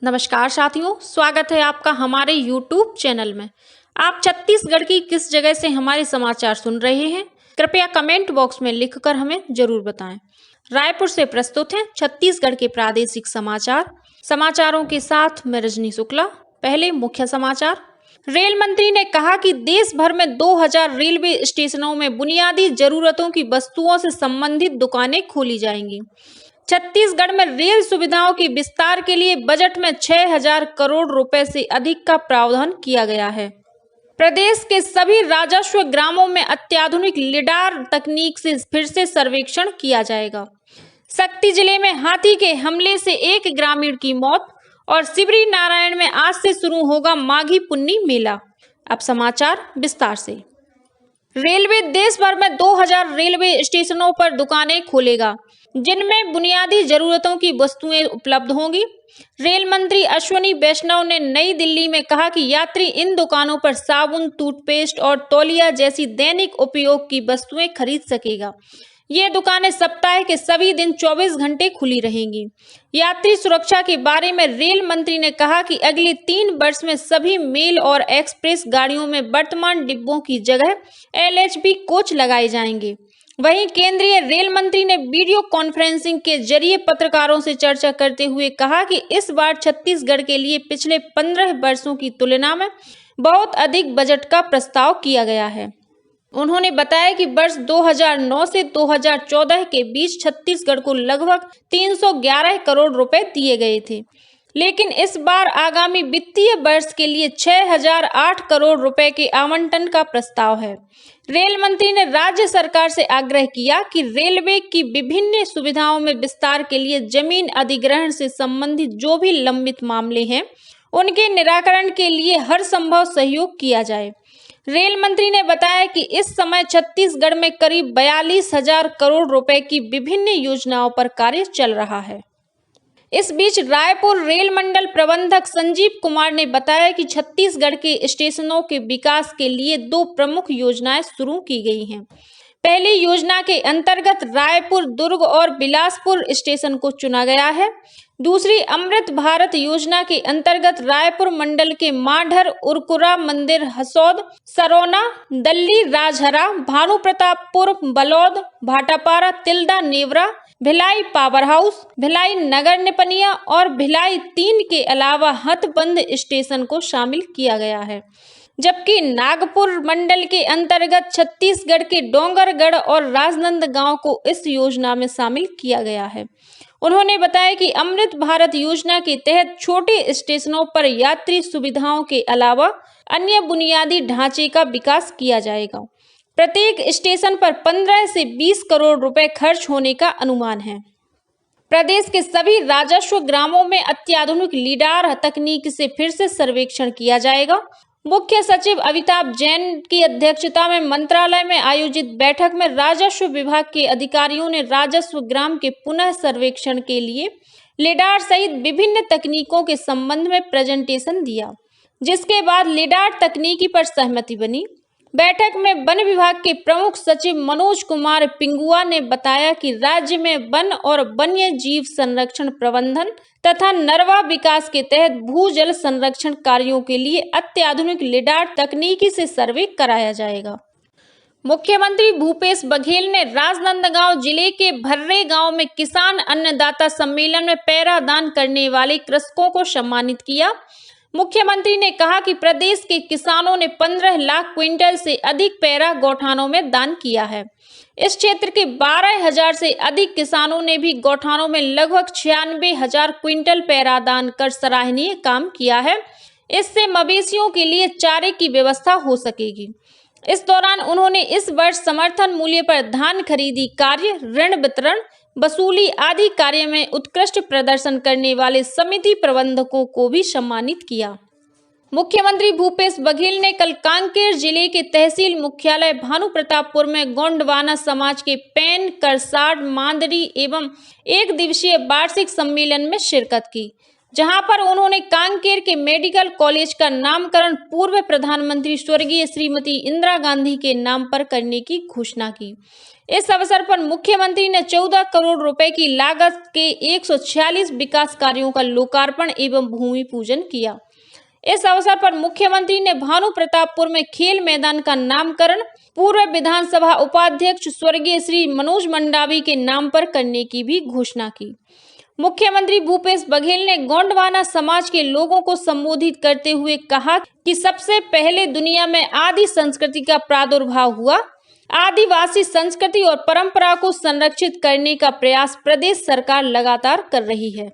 नमस्कार साथियों, स्वागत है आपका हमारे YouTube चैनल में। आप छत्तीसगढ़ की किस जगह से हमारे समाचार सुन रहे हैं? कृपया कमेंट बॉक्स में लिखकर हमें जरूर बताएं। रायपुर से प्रस्तुत हैं छत्तीसगढ़ के प्रादेशिक समाचार। समाचारों के साथ मैं रजनी शुक्ला। पहले मुख्य समाचार। रेल मंत्री ने कहा कि देश भर में 2000 रेलवे स्टेशनों में बुनियादी जरूरतों की वस्तुओं से संबंधित दुकानें खोली जाएंगी। छत्तीसगढ़ में रेल सुविधाओं के विस्तार के लिए बजट में 6000 करोड़ रुपए से अधिक का प्रावधान किया गया है। प्रदेश के सभी राजस्व ग्रामों में अत्याधुनिक लिडार तकनीक से फिर से सर्वेक्षण किया जाएगा। शक्ति जिले में हाथी के हमले से एक ग्रामीण की मौत और शिवरी नारायण में आज से शुरू होगा माघी पुन्नी मेला। अब समाचार विस्तार से। रेलवे देश भर में 2000 रेलवे स्टेशनों पर दुकानें खोलेगा, जिनमें बुनियादी जरूरतों की वस्तुएं उपलब्ध होंगी। रेल मंत्री अश्विनी वैष्णव ने नई दिल्ली में कहा कि यात्री इन दुकानों पर साबुन, टूथपेस्ट और तौलिया जैसी दैनिक उपयोग की वस्तुएं खरीद सकेगा। ये दुकानें सप्ताह के सभी दिन 24 घंटे खुली रहेंगी। यात्री सुरक्षा के बारे में रेल मंत्री ने कहा कि अगले 3 वर्ष में सभी मेल और एक्सप्रेस गाड़ियों में वर्तमान डिब्बों की जगह LHB कोच लगाए जाएंगे। वहीं केंद्रीय रेल मंत्री ने वीडियो कॉन्फ्रेंसिंग के जरिए पत्रकारों से चर्चा करते हुए कहा कि इस बार छत्तीसगढ़ के लिए पिछले 15 वर्षों की तुलना में बहुत अधिक बजट का प्रस्ताव किया गया है। उन्होंने बताया कि वर्ष 2009 से 2014 के बीच छत्तीसगढ़ को लगभग 311 करोड़ रुपए दिए गए थे, लेकिन इस बार आगामी वित्तीय वर्ष के लिए 6008 करोड़ रुपए के आवंटन का प्रस्ताव है। रेल मंत्री ने राज्य सरकार से आग्रह किया कि रेलवे की विभिन्न सुविधाओं में विस्तार के लिए जमीन अधिग्रहण से संबंधित जो भी लंबित मामले हैं, उनके निराकरण के लिए हर संभव सहयोग किया जाए। रेल मंत्री ने बताया कि इस समय छत्तीसगढ़ में करीब 42,000 करोड़ रुपए की विभिन्न योजनाओं पर कार्य चल रहा है। इस बीच रायपुर रेल मंडल प्रबंधक संजीव कुमार ने बताया कि छत्तीसगढ़ के स्टेशनों के विकास के लिए 2 प्रमुख योजनाएं शुरू की गई हैं। पहली योजना के अंतर्गत रायपुर, दुर्ग और बिलासपुर स्टेशन को चुना गया है। दूसरी अमृत भारत योजना के अंतर्गत रायपुर मंडल के माढ़र, उरकुरा, मंदिर, हसौद, सरोना, दल्ली, राजहरा, भानु प्रतापपुर, बलौद, भाटापारा, तिल्दा, नेवरा, भिलाई पावर हाउस, भिलाई नगर निपनिया और भिलाई 3 के अलावा हथबंद स्टेशन को शामिल किया गया है। जबकि नागपुर मंडल के अंतर्गत छत्तीसगढ़ के डोंगरगढ़ और राजनांदगांव को इस योजना में शामिल किया गया है। उन्होंने बताया कि अमृत भारत योजना के तहत छोटे स्टेशनों पर यात्री सुविधाओं के अलावा अन्य बुनियादी ढांचे का विकास किया जाएगा। प्रत्येक स्टेशन पर 15 से 20 करोड़ रुपए खर्च होने का अनुमान है। प्रदेश के सभी राजस्व ग्रामों में अत्याधुनिक लिडार तकनीक से फिर से सर्वेक्षण किया जाएगा। मुख्य सचिव अमिताभ जैन की अध्यक्षता में मंत्रालय में आयोजित बैठक में राजस्व विभाग के अधिकारियों ने राजस्व ग्राम के पुनः सर्वेक्षण के लिए लिडार सहित विभिन्न तकनीकों के संबंध में प्रेजेंटेशन दिया, जिसके बाद लिडार तकनीकी पर सहमति बनी। बैठक में वन विभाग के प्रमुख सचिव मनोज कुमार पिंगुआ ने बताया कि राज्य में वन और वन्य जीव संरक्षण प्रबंधन तथा नरवा विकास के तहत भूजल संरक्षण कार्यों के लिए अत्याधुनिक लिडार तकनीकी से सर्वे कराया जाएगा। मुख्यमंत्री भूपेश बघेल ने राजनांदगांव जिले के भर्रे गांव में किसान अन्नदाता सम्मेलन में पैरा दान करने वाले कृषकों को सम्मानित किया। मुख्यमंत्री ने कहा कि प्रदेश के किसानों ने 15 लाख क्विंटल से अधिक पैरा गौठानों में दान किया है। इस क्षेत्र के 12,000 से अधिक किसानों ने भी गौठानों में लगभग 96,000 क्विंटल पैरा दान कर सराहनीय काम किया है। इससे मवेशियों के लिए चारे की व्यवस्था हो सकेगी। इस दौरान उन्होंने इस वर्ष समर्थन मूल्य पर धान खरीदी कार्य, ऋण वितरण, वसूली आदि कार्य में उत्कृष्ट प्रदर्शन करने वाले समिति प्रबंधकों को भी सम्मानित किया। मुख्यमंत्री भूपेश बघेल ने कल कांकेर जिले के तहसील मुख्यालय भानु प्रतापपुर में गोंडवाना समाज के पेन, करसाड, मांदरी एवं 1 दिवसीय वार्षिक सम्मेलन में शिरकत की। जहां पर उन्होंने कांकेर के मेडिकल कॉलेज का नामकरण पूर्व प्रधानमंत्री स्वर्गीय श्रीमती इंदिरा गांधी के नाम पर करने की घोषणा की। इस अवसर पर मुख्यमंत्री ने 14 करोड़ रुपए की लागत के 146 विकास कार्यों का लोकार्पण एवं भूमि पूजन किया। इस अवसर पर मुख्यमंत्री ने भानु प्रतापपुर में खेल मैदान का नामकरण पूर्व विधानसभा उपाध्यक्ष स्वर्गीय श्री मनोज मंडावी के नाम पर करने की भी घोषणा की। मुख्यमंत्री भूपेश बघेल ने गोंडवाना समाज के लोगों को संबोधित करते हुए कहा कि सबसे पहले दुनिया में आदि संस्कृति का प्रादुर्भाव हुआ। आदिवासी संस्कृति और परंपरा को संरक्षित करने का प्रयास प्रदेश सरकार लगातार कर रही है।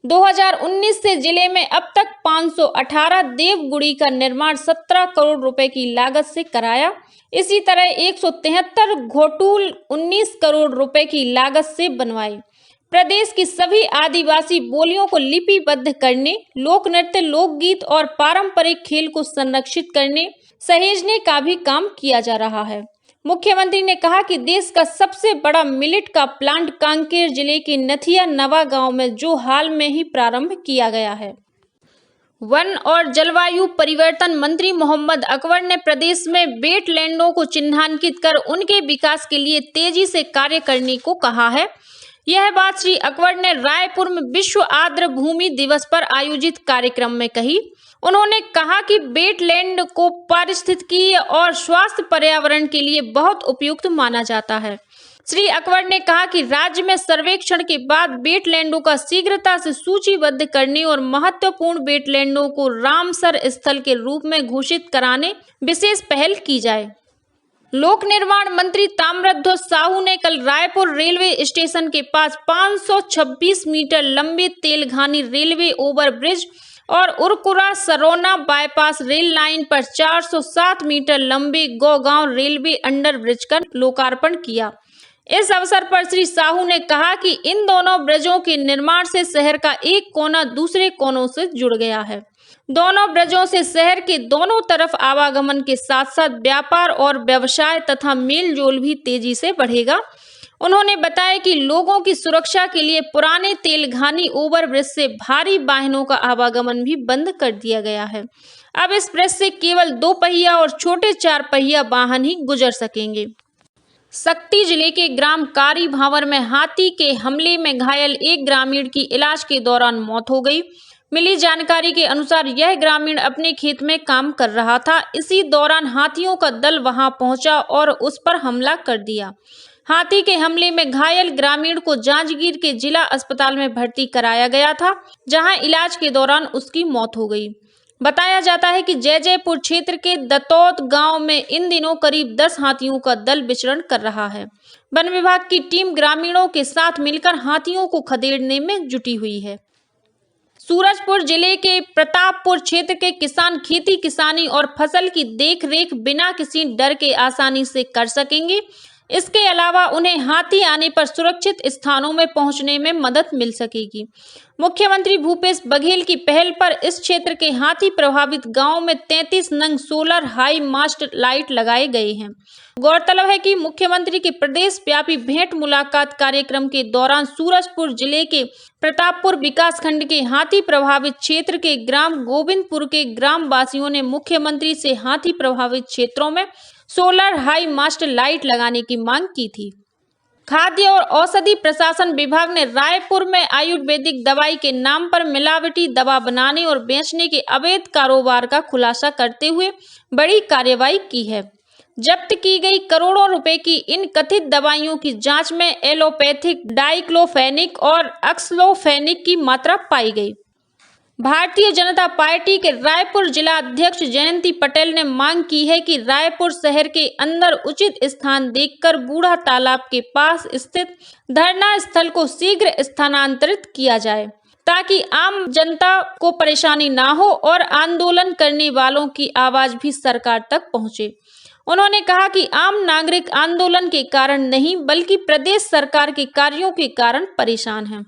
2019 से जिले में अब तक 518 देवगुड़ी का निर्माण 17 करोड़ रुपए की लागत से कराया। इसी तरह 173 घोटूल 19 करोड़ रुपए की लागत से बनवाए। प्रदेश की सभी आदिवासी बोलियों को लिपिबद्ध करने, लोक नृत्य, लोकगीत और पारंपरिक खेल को संरक्षित करने, सहेजने का भी काम किया जा रहा है। मुख्यमंत्री ने कहा कि देश का सबसे बड़ा मिलेट का प्लांट कांकेर जिले के नथिया नवा गांव में जो हाल में ही प्रारंभ किया गया है। वन और जलवायु परिवर्तन मंत्री मोहम्मद अकबर ने प्रदेश में वेटलैंडों को चिन्हांकित कर उनके विकास के लिए तेजी से कार्य करने को कहा है। यह बात श्री अकबर ने रायपुर में विश्व आर्द्र भूमि दिवस पर आयोजित कार्यक्रम में कही। उन्होंने कहा कि वेटलैंड को पारिस्थितिकीय और स्वास्थ्य पर्यावरण के लिए बहुत उपयुक्त माना जाता है। श्री अकबर ने कहा कि राज्य में सर्वेक्षण के बाद वेटलैंडों का शीघ्रता से सूचीबद्ध करने और महत्वपूर्ण वेटलैंडों को रामसर स्थल के रूप में घोषित कराने विशेष पहल की जाए। लोक निर्माण मंत्री ताम्रध्वज साहू ने कल रायपुर रेलवे स्टेशन के पास 526 मीटर लंबे तेलघानी रेलवे ओवरब्रिज और Urkura Sarona bypass rail line पर 407 मीटर लंबे गौगांव रेलवे अंडरब्रिज का लोकार्पण किया। इस अवसर पर श्री साहू ने कहा कि इन दोनों ब्रिजों के निर्माण से शहर का एक कोना दूसरे कोनों से जुड़ गया है। दोनों ब्रिजों से शहर के दोनों तरफ आवागमन के साथ साथ व्यापार और व्यवसाय तथा मेल जोल भी तेजी से बढ़ेगा। उन्होंने बताया कि लोगों की सुरक्षा के लिए पुराने तेलघानी ओवरब्रिज से भारी वाहनों का आवागमन भी बंद कर दिया गया है। अब इस ब्रिज से केवल 2 पहिया और छोटे 4 पहिया वाहन ही गुजर सकेंगे। शक्ति जिले के ग्राम कारी भावर में हाथी के हमले में घायल एक ग्रामीण की इलाज के दौरान मौत हो गई। मिली जानकारी के अनुसार यह ग्रामीण अपने खेत में काम कर रहा था। इसी दौरान हाथियों का दल वहां पहुंचा और उस पर हमला कर दिया। हाथी के हमले में घायल ग्रामीण को जांजगीर के जिला अस्पताल में भर्ती कराया गया था, जहां इलाज के दौरान उसकी मौत हो गई। बताया जाता है कि जयजयपुर क्षेत्र के दतौत गांव में इन दिनों करीब 10 हाथियों का दल विचरण कर रहा है। वन विभाग की टीम ग्रामीणों के साथ मिलकर हाथियों को खदेड़ने में जुटी हुई है। सूरजपुर जिले के प्रतापपुर क्षेत्र के किसान खेती किसानी और फसल की देखरेख बिना किसी डर के आसानी से कर सकेंगे। इसके अलावा उन्हें हाथी आने पर सुरक्षित स्थानों में पहुंचने में मदद मिल सकेगी। मुख्यमंत्री भूपेश बघेल की पहल पर इस क्षेत्र के हाथी प्रभावित गांव में 33 नंग सोलर हाई मास्ट लाइट लगाए गए हैं। गौरतलब है कि मुख्यमंत्री के प्रदेश व्यापी भेंट मुलाकात कार्यक्रम के दौरान सूरजपुर जिले के प्रतापपुर विकासखंड के हाथी प्रभावित क्षेत्र के ग्राम गोविंदपुर के ग्राम वासियों ने मुख्यमंत्री से हाथी प्रभावित क्षेत्रों में सोलर हाई मास्ट लाइट लगाने की मांग की थी। खाद्य और औषधि प्रशासन विभाग ने रायपुर में आयुर्वेदिक दवाई के नाम पर मिलावटी दवा बनाने और बेचने के अवैध कारोबार का खुलासा करते हुए बड़ी कार्रवाई की है। जब्त की गई करोड़ों रुपए की इन कथित दवाइयों की जांच में एलोपैथिक, डाइक्लोफेनिक और अक्सलोफेनिक की मात्रा पाई गई। भारतीय जनता पार्टी के रायपुर जिला अध्यक्ष जयंती पटेल ने मांग की है कि रायपुर शहर के अंदर उचित स्थान देखकर बूढ़ा तालाब के पास स्थित धरना स्थल को शीघ्र स्थानांतरित किया जाए, ताकि आम जनता को परेशानी ना हो और आंदोलन करने वालों की आवाज भी सरकार तक पहुंचे। उन्होंने कहा कि आम नागरिक आंदोलन के कारण नहीं बल्कि प्रदेश सरकार के कार्यों के कारण परेशान हैं।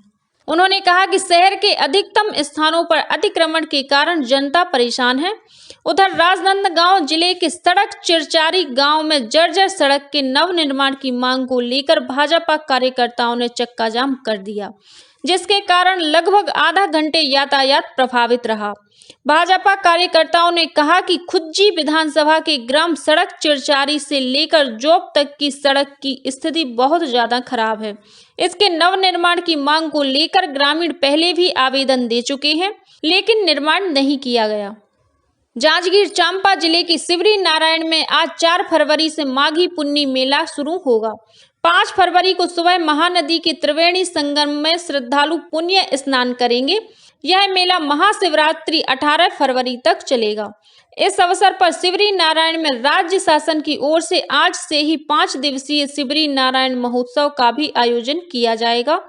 उन्होंने कहा कि शहर के अधिकतम स्थानों पर अतिक्रमण के कारण जनता परेशान है। उधर राजनांदगांव जिले के सड़क चिरचारी गांव में जर्जर सड़क के नवनिर्माण की मांग को लेकर भाजपा कार्यकर्ताओं ने चक्का जाम कर दिया, जिसके कारण लगभग आधा घंटे यातायात प्रभावित रहा। भाजपा कार्यकर्ताओं ने कहा कि खुज्जी विधानसभा के ग्राम सड़क चिरचारी से लेकर जोब तक की सड़क की स्थिति बहुत ज्यादा खराब है। इसके नवनिर्माण की मांग को लेकर ग्रामीण पहले भी आवेदन दे चुके हैं, लेकिन निर्माण नहीं किया गया। जांजगीर चांपा जिले के सिवरी नारायण में आज 4 फरवरी से माघी पुन्नी मेला शुरू होगा। 5 फरवरी को सुबह महानदी के त्रिवेणी संगम में श्रद्धालु पुण्य स्नान करेंगे। यह मेला महाशिवरात्रि 18 फरवरी तक चलेगा। इस अवसर पर सिवरी नारायण में राज्य शासन की ओर से आज से ही 5 दिवसीय सिवरी नारायण महोत्सव का भी आयोजन किया जाएगा।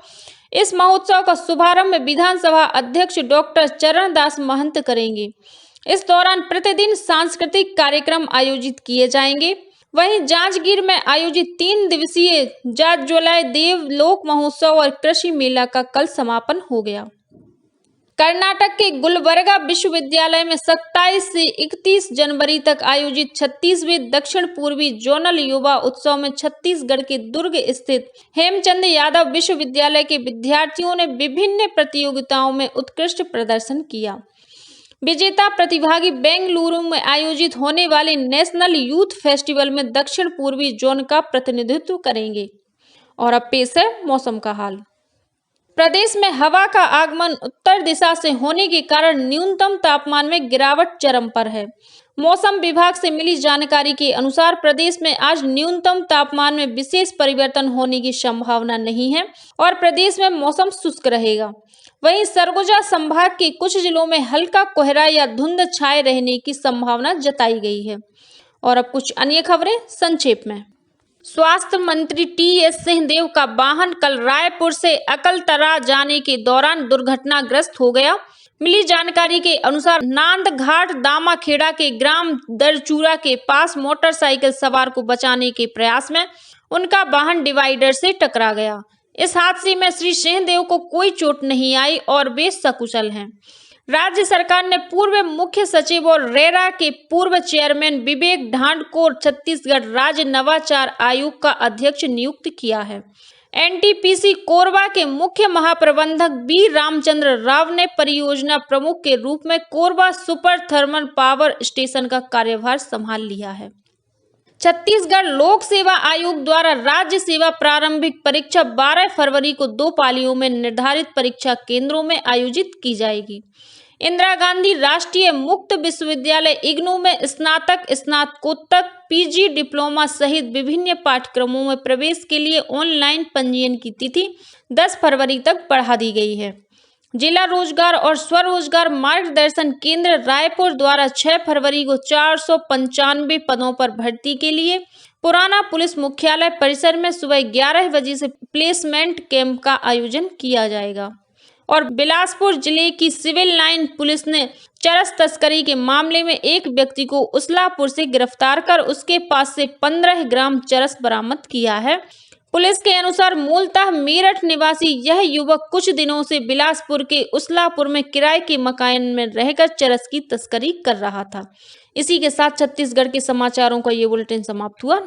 इस महोत्सव का शुभारंभ विधानसभा अध्यक्ष डॉक्टर चरणदास महंत करेंगे। इस दौरान प्रतिदिन सांस्कृतिक कार्यक्रम आयोजित किए जाएंगे। वहीं जांजगीर में आयोजित 3 दिवसीय जाज्वलय देव लोक महोत्सव और कृषि मेला का कल समापन हो गया। कर्नाटक के गुलबर्गा विश्वविद्यालय में 27 से 31 जनवरी तक आयोजित 36वें दक्षिण पूर्वी जोनल युवा उत्सव में छत्तीसगढ़ के दुर्ग स्थित हेमचंद यादव विश्वविद्यालय के विद्यार्थियों ने विभिन्न प्रतियोगिताओं में उत्कृष्ट प्रदर्शन किया। विजेता प्रतिभागी बेंगलुरु में आयोजित होने वाले नेशनल यूथ फेस्टिवल में दक्षिण पूर्वी जोन का प्रतिनिधित्व करेंगे। और अब पेश है मौसम का हाल। प्रदेश में हवा का आगमन उत्तर दिशा से होने के कारण न्यूनतम तापमान में गिरावट चरम पर है। मौसम विभाग से मिली जानकारी के अनुसार प्रदेश में आज न्यूनतम तापमान में विशेष परिवर्तन होने की संभावना नहीं है और प्रदेश में मौसम शुष्क रहेगा। वहीं सरगुजा संभाग के कुछ जिलों में हल्का कोहरा या धुंध छाए रहने की संभावना जताई गई है। और अब कुछ अन्य खबरें संक्षेप में। स्वास्थ्य मंत्री टी.एस. सिंहदेव का वाहन कल रायपुर से अकलतरा जाने के दौरान दुर्घटनाग्रस्त हो गया। मिली जानकारी के अनुसार नांदघाट दामाखेड़ा के ग्राम दरचूरा के पास मोटरसाइकिल सवार को बचाने के प्रयास में उनका वाहन डिवाइडर से टकरा गया। इस हादसे में श्री सिंहदेव को कोई चोट नहीं आई और वे सकुशल हैं। राज्य सरकार ने पूर्व मुख्य सचिव और रेरा के पूर्व चेयरमैन विवेक ढांड को छत्तीसगढ़ राज्य नवाचार आयोग का अध्यक्ष नियुक्त किया है। एनटीपीसी कोरबा के मुख्य महाप्रबंधक बी रामचंद्र राव ने परियोजना प्रमुख के रूप में Korba super thermal power station का कार्यभार संभाल लिया है। छत्तीसगढ़ लोक सेवा आयोग द्वारा राज्य सेवा प्रारंभिक परीक्षा 12 फरवरी को 2 पालियों में निर्धारित परीक्षा केंद्रों में आयोजित की जाएगी। इंदिरा गांधी राष्ट्रीय मुक्त विश्वविद्यालय इग्नू में स्नातक, स्नातकोत्तर, पीजी, डिप्लोमा सहित विभिन्न पाठ्यक्रमों में प्रवेश के लिए ऑनलाइन पंजीयन की तिथि 10 फरवरी तक बढ़ा दी गई है। जिला रोजगार और स्वरोजगार मार्गदर्शन केंद्र रायपुर द्वारा 6 फरवरी को 495 पदों पर भर्ती के लिए पुराना पुलिस मुख्यालय परिसर में सुबह 11 बजे से प्लेसमेंट कैंप का आयोजन किया जाएगा। और बिलासपुर जिले की सिविल लाइन पुलिस ने चरस तस्करी के मामले में एक व्यक्ति को उसलापुर से गिरफ्तार कर उसके पास से 15 ग्राम चरस बरामद किया है। पुलिस के अनुसार मूलतः मेरठ निवासी यह युवक कुछ दिनों से बिलासपुर के उसलापुर में किराए के मकान में रहकर चरस की तस्करी कर रहा था। इसी के साथ छत्तीसगढ़ के समाचारों का ये बुलेटिन समाप्त हुआ।